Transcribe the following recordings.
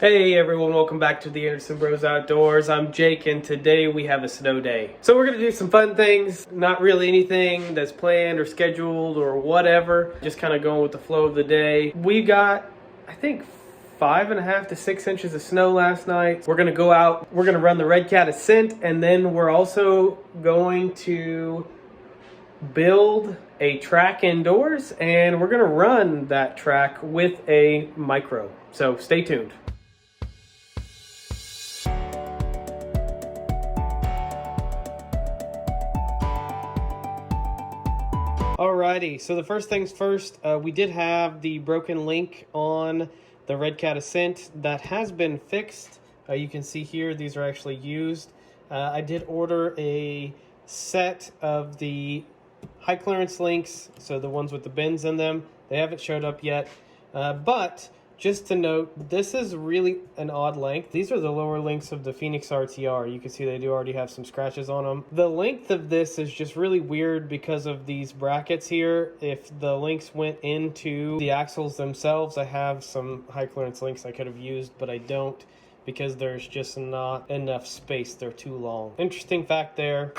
Hey everyone, welcome back to the Anderson Bros Outdoors. I'm Jake and today we have a snow day. So we're going to do some fun things, not really anything that's planned or scheduled or whatever. Just kind of going with the flow of the day. We got, I think, 5.5 to 6 inches of snow last night. We're going to go out, we're going to run the Redcat Ascent, and then we're also going to build a track indoors and we're going to run that track with a micro. So stay tuned. Alrighty, so the first things first, we did have the broken link on the Redcat Ascent that has been fixed. You can see here, these are actually used. I did order a set of the high clearance links, so the ones with the bends in them. They haven't showed up yet, but just to note, this is really an odd length. These are the lower links of the pheonix RTR. You can see they do already have some scratches on them. The length of this is just really weird because of these brackets here. If the links went into the axles themselves, I have some high clearance links I could have used, but I don't because there's just not enough space. They're too long. Interesting fact there.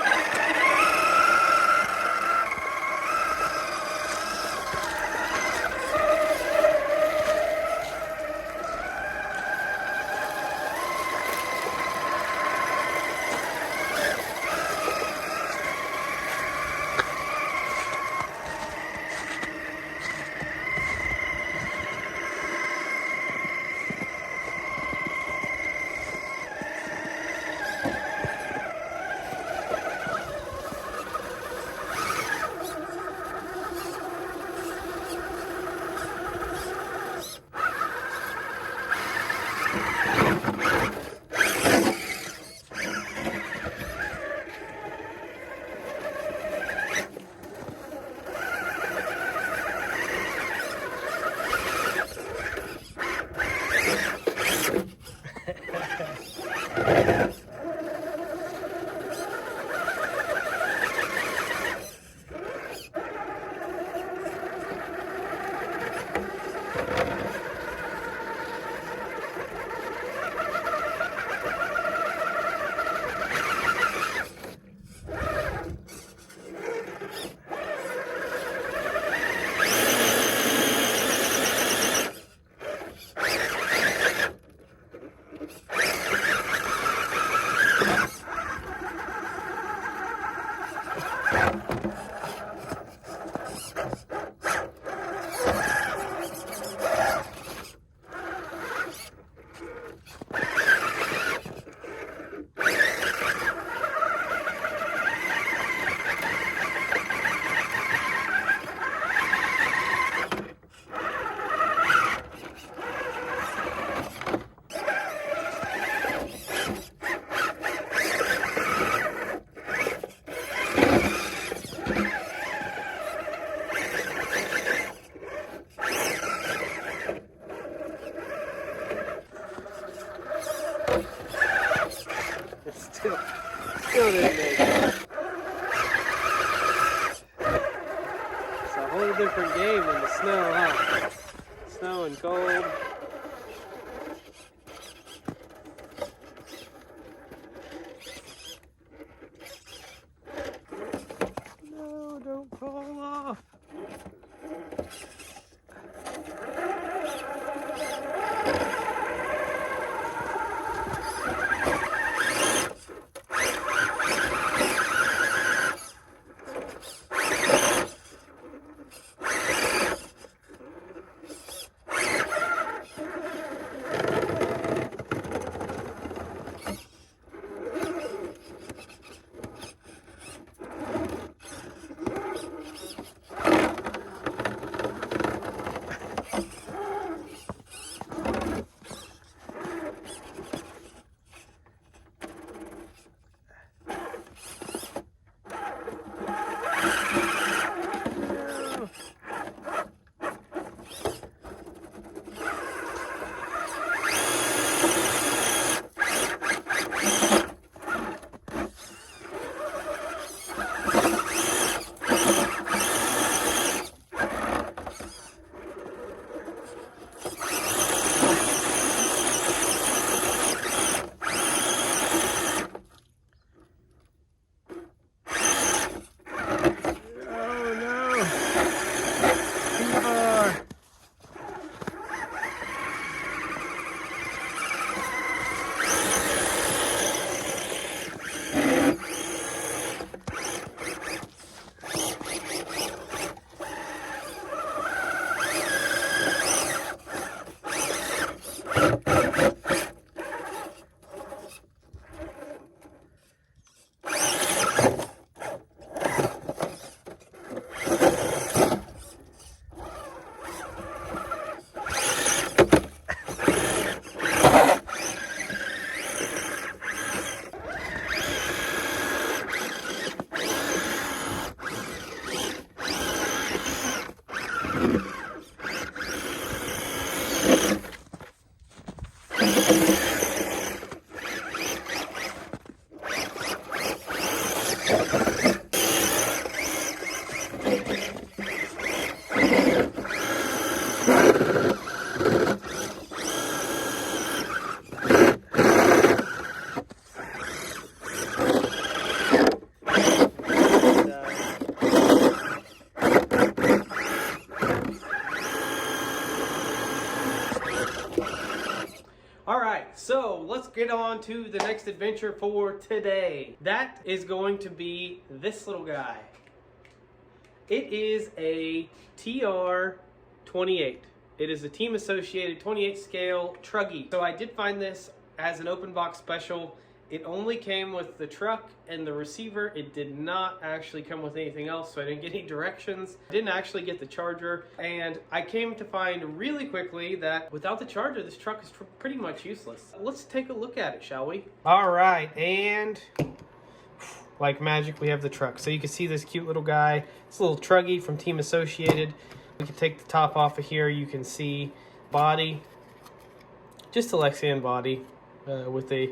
Still didn't make it. It's a whole different game than the snow, huh? Snow and cold. No, don't fall off. Alright, so let's get on to the next adventure for today. That is going to be this little guy. It is a TR28. It is a team associated 28 scale Truggy. So I did find this as an open box special. It only came with the truck and the receiver. It did not actually come with anything else, so I didn't get any directions. I didn't actually get the charger, and I came to find really quickly that without the charger, this truck is pretty much useless. Let's take a look at it, shall we? All right, and like magic, we have the truck. So you can see this cute little guy. It's a little Truggy from Team Associated. We can take the top off of here. You can see body, just a Lexan body with a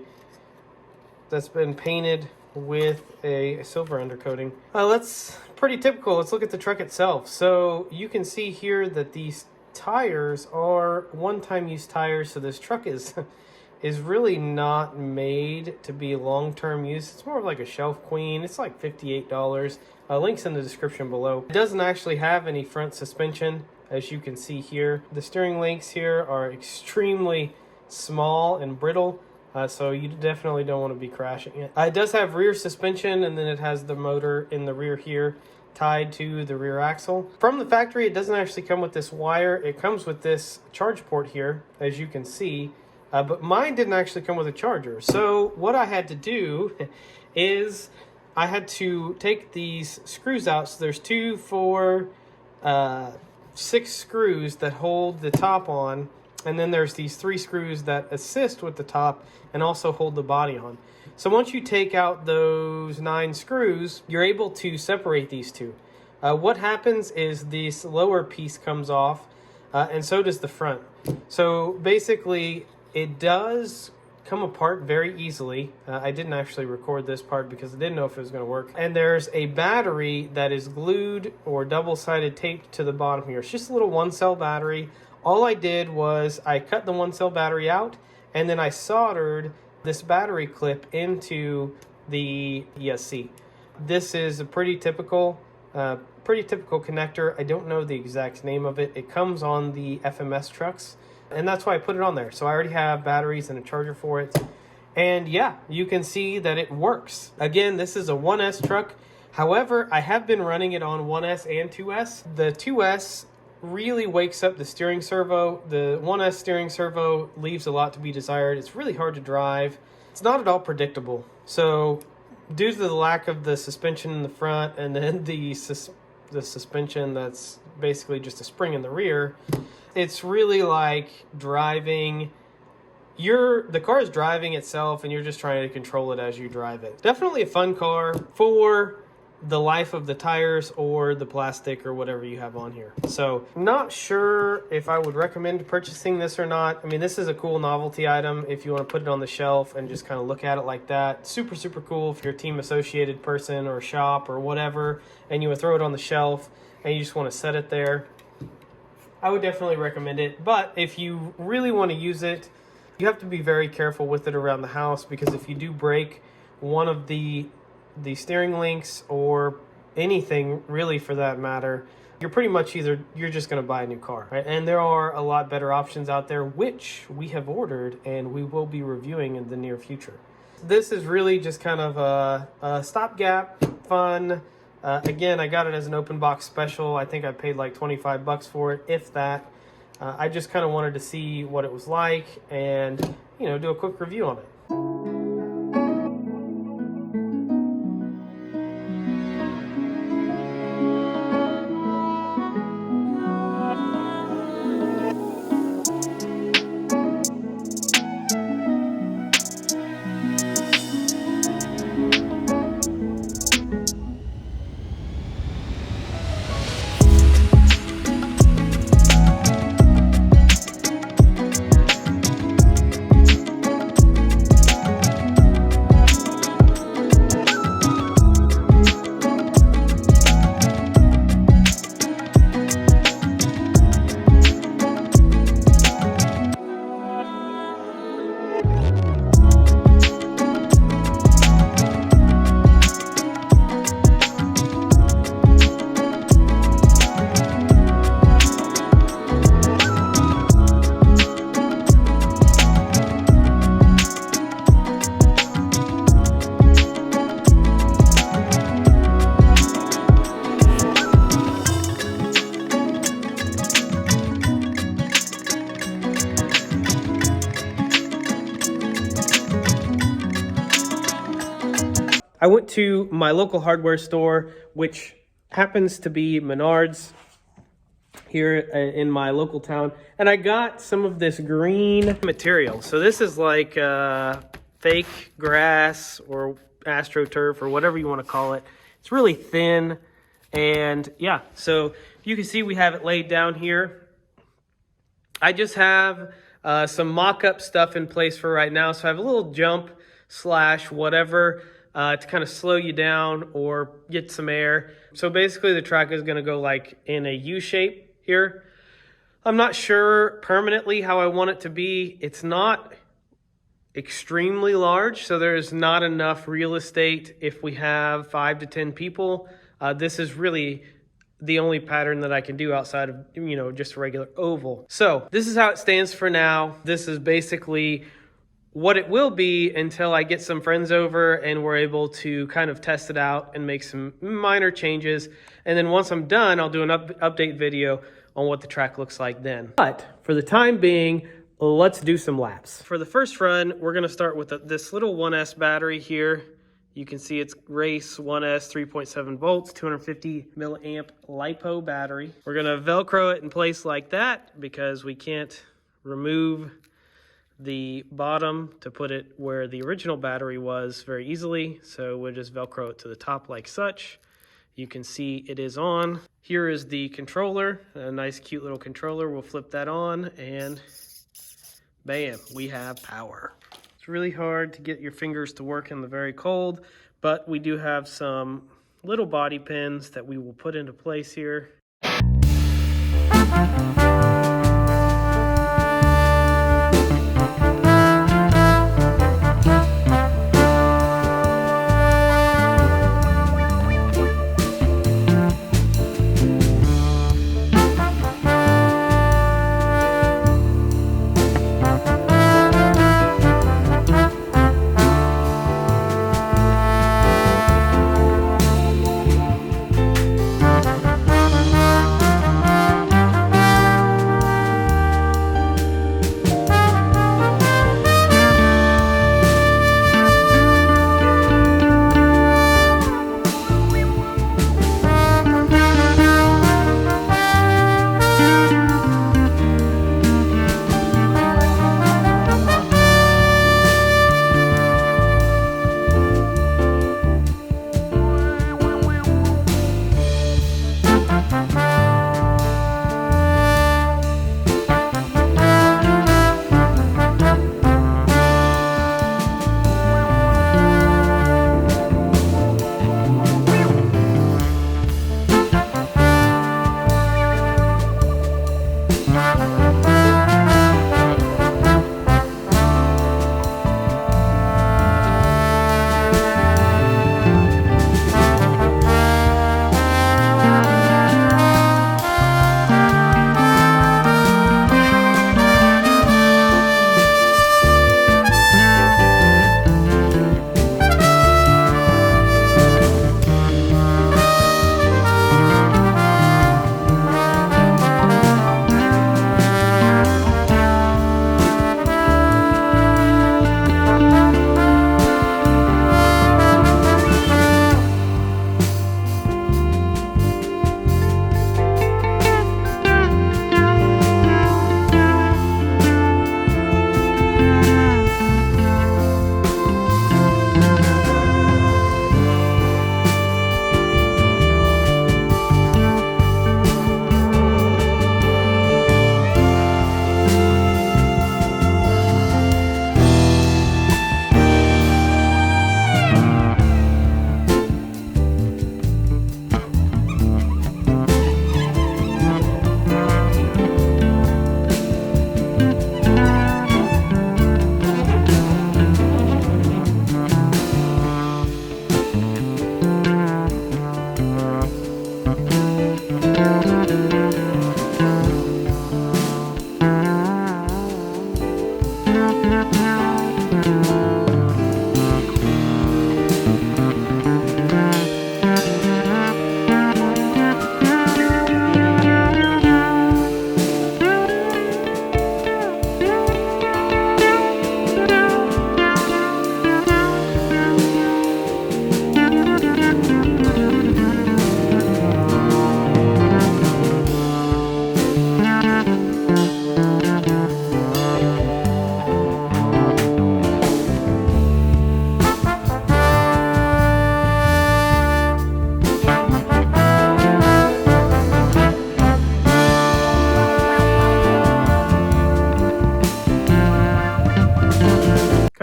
that's been painted with a silver undercoating. That's pretty typical. Let's look at the truck itself. So you can see here that these tires are one-time use tires. So this truck is really not made to be long-term use. It's more of like a shelf queen. It's like $58. Links in the description below. It doesn't actually have any front suspension, as you can see here. The steering links here are extremely small and brittle. So you definitely don't want to be crashing it. It does have rear suspension, and then it has the motor in the rear here tied to the rear axle. From the factory, it doesn't actually come with this wire. It comes with this charge port here, as you can see. But mine didn't actually come with a charger. So what I had to do is I had to take these screws out. So there's 2, 4, 6 screws that hold the top on. And then there's these 3 screws that assist with the top and also hold the body on. So once you take out those 9 screws, you're able to separate these two. What happens is this lower piece comes off, and so does the front. So basically, it does come apart very easily. I didn't actually record this part because I didn't know if it was going to work. And there's a battery that is glued or double-sided taped to the bottom here. It's just a little 1-cell battery. All I did was I cut the 1-cell battery out, and then I soldered this battery clip into the ESC. This is a pretty typical connector. I don't know the exact name of it. It comes on the FMS trucks, and that's why I put it on there. So I already have batteries and a charger for it. And yeah, you can see that it works. Again, this is a 1S truck. However, I have been running it on 1S and 2S. The 2S really wakes up the steering servo. The 1S steering servo leaves a lot to be desired. It's really hard to drive. It's not at all predictable. So due to the lack of the suspension in the front and then the suspension that's basically just a spring in the rear, it's really like driving. The car is driving itself and you're just trying to control it as you drive it. Definitely a fun car for the life of the tires or the plastic or whatever you have on here. So not sure if I would recommend purchasing this or not. I mean, this is a cool novelty item if you want to put it on the shelf and just kind of look at it like that. Super, super cool if you're a team associated person or shop or whatever, and you would throw it on the shelf and you just want to set it there. I would definitely recommend it. But if you really want to use it, you have to be very careful with it around the house, because if you do break one of the steering links or anything really for that matter, you're pretty much you're just going to buy a new car, right? And there are a lot better options out there, which we have ordered and we will be reviewing in the near future. This is really just kind of a stopgap fun. Again, I got it as an open box special. I think I paid like 25 bucks for it, if that. I just kind of wanted to see what it was like and, do a quick review on it. I went to my local hardware store, which happens to be Menards here in my local town, and I got some of this green material. So this is like fake grass or astroturf or whatever you want to call it. It's really thin, and yeah, so you can see we have it laid down here. I just have some mock-up stuff in place for right now, so I have a little jump slash whatever to kind of slow you down or get some air. So basically the track is going to go like in a U shape here. I'm not sure permanently how I want it to be. It's not extremely large, so there's not enough real estate if we have 5 to 10 people. This is really the only pattern that I can do outside of, you know, just a regular oval. So this is how it stands for now. This is basically what it will be until I get some friends over and we're able to kind of test it out and make some minor changes. And then once I'm done, I'll do an update video on what the track looks like then. But for the time being, let's do some laps. For the first run, we're gonna start with this little 1S battery here. You can see it's Race 1S 3.7 volts, 250 milliamp lipo battery. We're gonna Velcro it in place like that because we can't remove the bottom to put it where the original battery was very easily. So we'll just Velcro it to the top like such. You can see it is on. Here is the controller, a nice cute little controller. We'll flip that on and bam, we have power. It's really hard to get your fingers to work in the very cold, but we do have some little body pins that we will put into place here.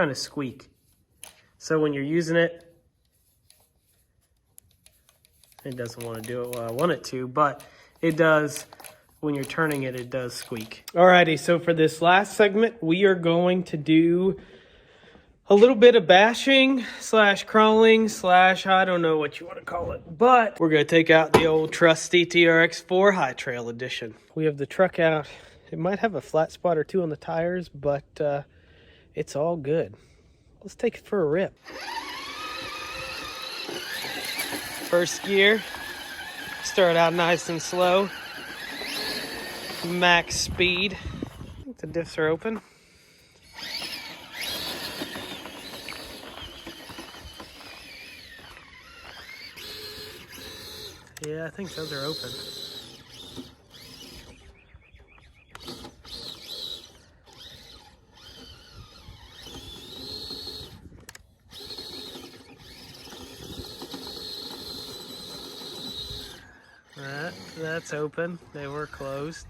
kind of squeak. So when you're using it, it doesn't want to do it while I want it to, but it does. When you're turning it, it does squeak. Alrighty, so for this last segment, we are going to do a little bit of bashing slash crawling slash, I don't know what you want to call it, but we're going to take out the old trusty TRX4 High Trail Edition. We have the truck out. It might have a flat spot or two on the tires, but it's all good. Let's take it for a rip. First gear, start out nice and slow. Max speed. I think the diffs are open. Yeah, I think those are open. That's open. They were closed.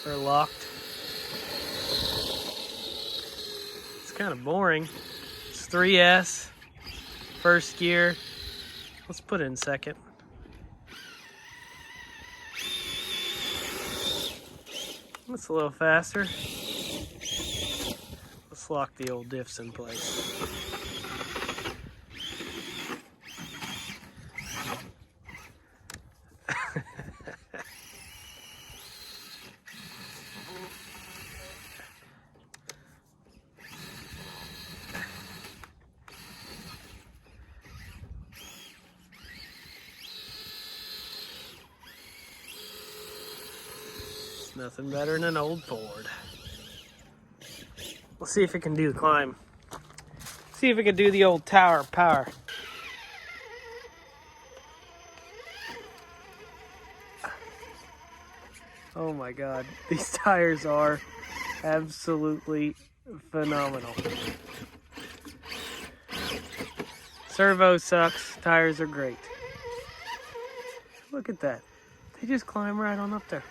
Or locked. It's kind of boring. It's 3S. First gear. Let's put it in second. That's a little faster. Let's lock the old diffs in place. Nothing better than an old Ford. Let's see if it can do the climb. See if it can do the old tower power. Oh my God, these tires are absolutely phenomenal. Servo sucks, tires are great. Look at that. They just climb right on up there.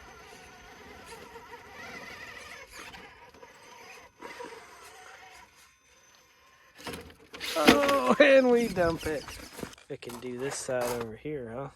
Oh, and we dump it. It can do this side over here, huh?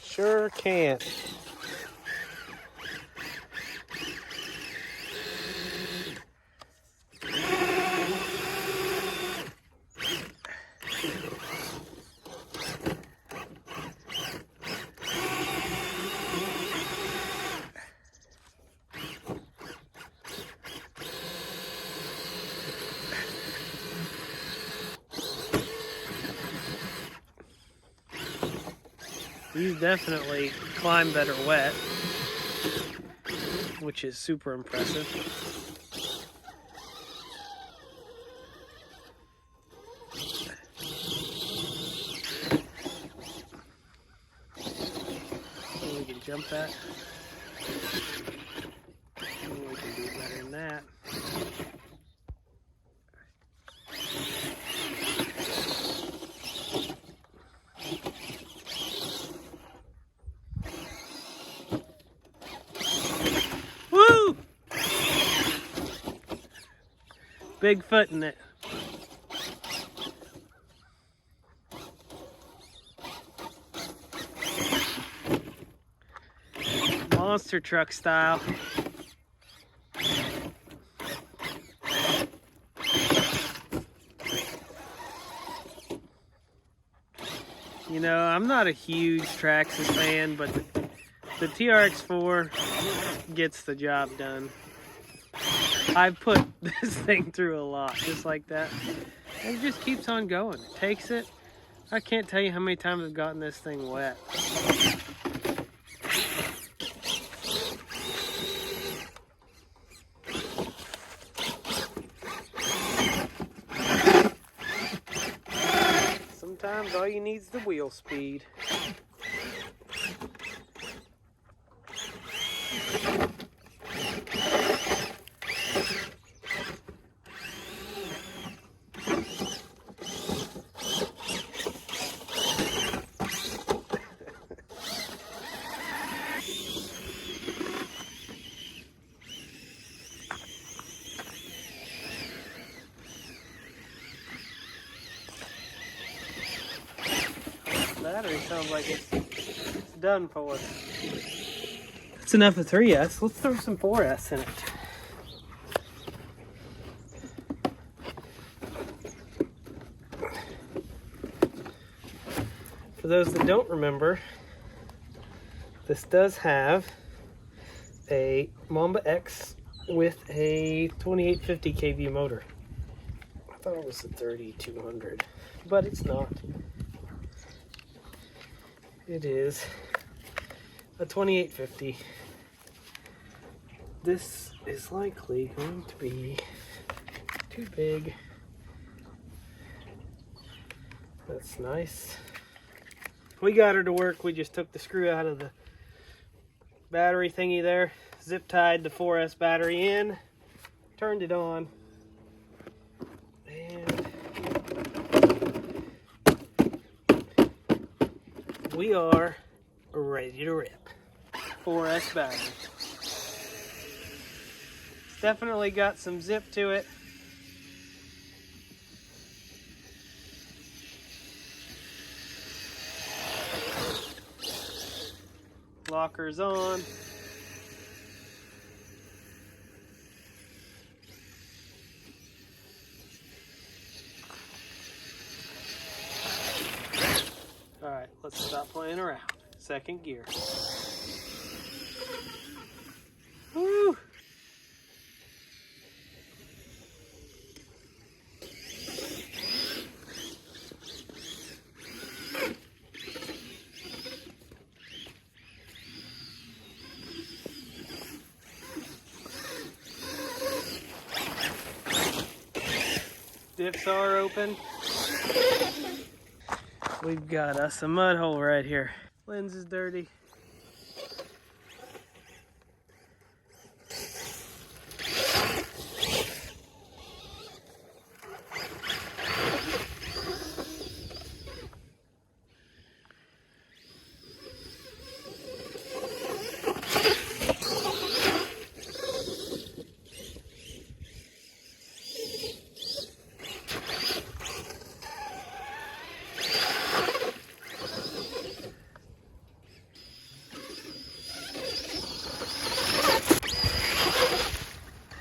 Sure can. These definitely climb better wet, which is super impressive. So we can jump that. And we can do better than that. Big foot in it. Monster truck style. You know, I'm not a huge Traxxas fan, but the TRX4 gets the job done. I've put this thing through a lot, just like that. And it just keeps on going. It takes it. I can't tell you how many times I've gotten this thing wet. all you need is the wheel speed. Battery sounds like it's done for. That's enough of 3S. Let's throw some 4S in it. For those that don't remember, this does have a Mamba X with a 2850 kV motor. I thought it was a 3200, but it's not. It is a 2850. This is likely going to be too big. That's nice. We got her to work. We just took the screw out of the battery thingy there, zip tied the 4S battery in, turned it on, and we are ready to rip. 4S battery. It's definitely got some zip to it. Locker's on. All right, let's stop playing around. Second gear. Woo! Diffs are open. We've got us a mud hole right here. Lens is dirty.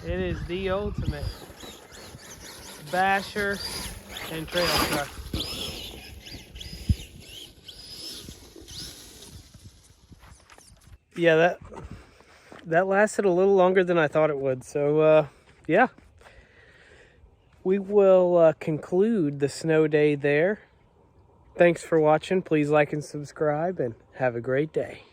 It is the ultimate basher and trail truck. Yeah, that lasted a little longer than I thought it would. So yeah, we will conclude the snow day there. Thanks for watching. Please like and subscribe, and have a great day.